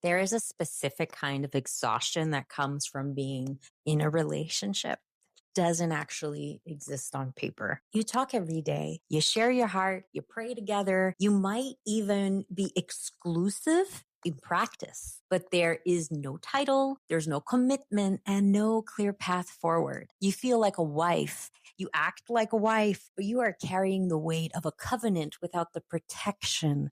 There is a specific kind of exhaustion that comes from being in a relationship. Doesn't actually exist on paper. You talk every day, you share your heart, you pray together, you might even be exclusive in practice, but there is no title, there's no commitment, and no clear path forward. You feel like a wife, you act like a wife, but you are carrying the weight of a covenant without the protection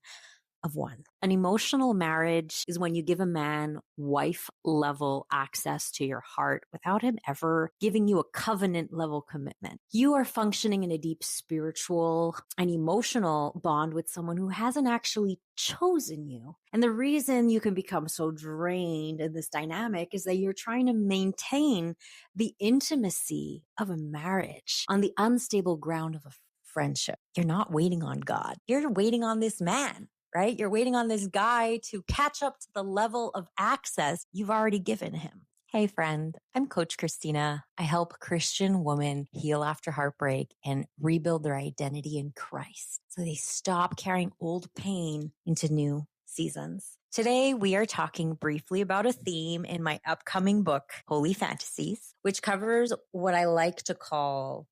of one. An emotional marriage is when you give a man wife level access to your heart without him ever giving you a covenant level commitment. You are functioning in a deep spiritual and emotional bond with someone who hasn't actually chosen you. And the reason you can become so drained in this dynamic is that you're trying to maintain the intimacy of a marriage on the unstable ground of a friendship. You're not waiting on God. You're waiting on this man. Right? You're waiting on this guy to catch up to the level of access you've already given him. Hey friend, I'm Coach Christina. I help Christian women heal after heartbreak and rebuild their identity in Christ so they stop carrying old pain into new seasons. Today, we are talking briefly about a theme in my upcoming book, Holy Fantasies, which covers what I like to call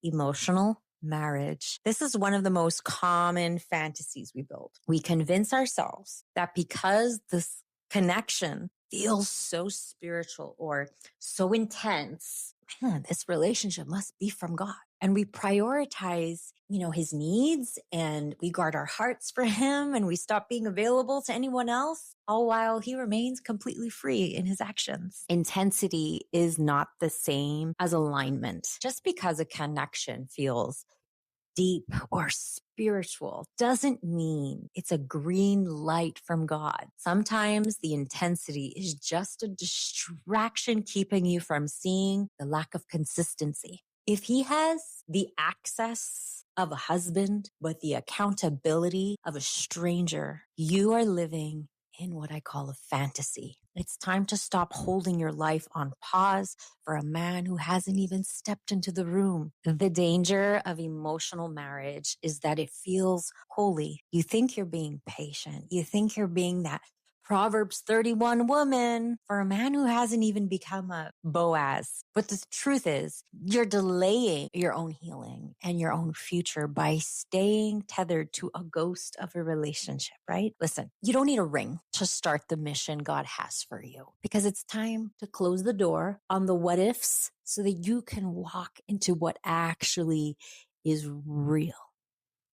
emotional marriage. This is one of the most common fantasies we build. We convince ourselves that because this connection feels so spiritual or so intense, man, this relationship must be from God. And we prioritize, his needs, and we guard our hearts for him, and we stop being available to anyone else, all while he remains completely free in his actions. Intensity is not the same as alignment. Just because a connection feels deep or spiritual doesn't mean it's a green light from God. Sometimes the intensity is just a distraction keeping you from seeing the lack of consistency. If he has the access of a husband, but the accountability of a stranger, you are living in what I call a fantasy. It's time to stop holding your life on pause for a man who hasn't even stepped into the room. The danger of emotional marriage is that it feels holy. You think you're being patient. You think you're being that Proverbs 31 woman for a man who hasn't even become a Boaz. But the truth is, you're delaying your own healing and your own future by staying tethered to a ghost of a relationship, right? Listen, you don't need a ring to start the mission God has for you, because it's time to close the door on the what ifs so that you can walk into what actually is real.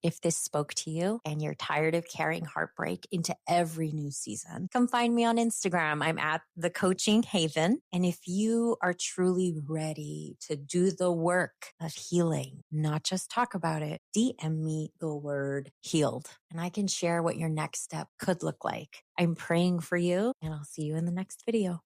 If this spoke to you and you're tired of carrying heartbreak into every new season, come find me on Instagram. I'm at The Coaching Haven. And if you are truly ready to do the work of healing, not just talk about it, DM me the word healed, and I can share what your next step could look like. I'm praying for you, and I'll see you in the next video.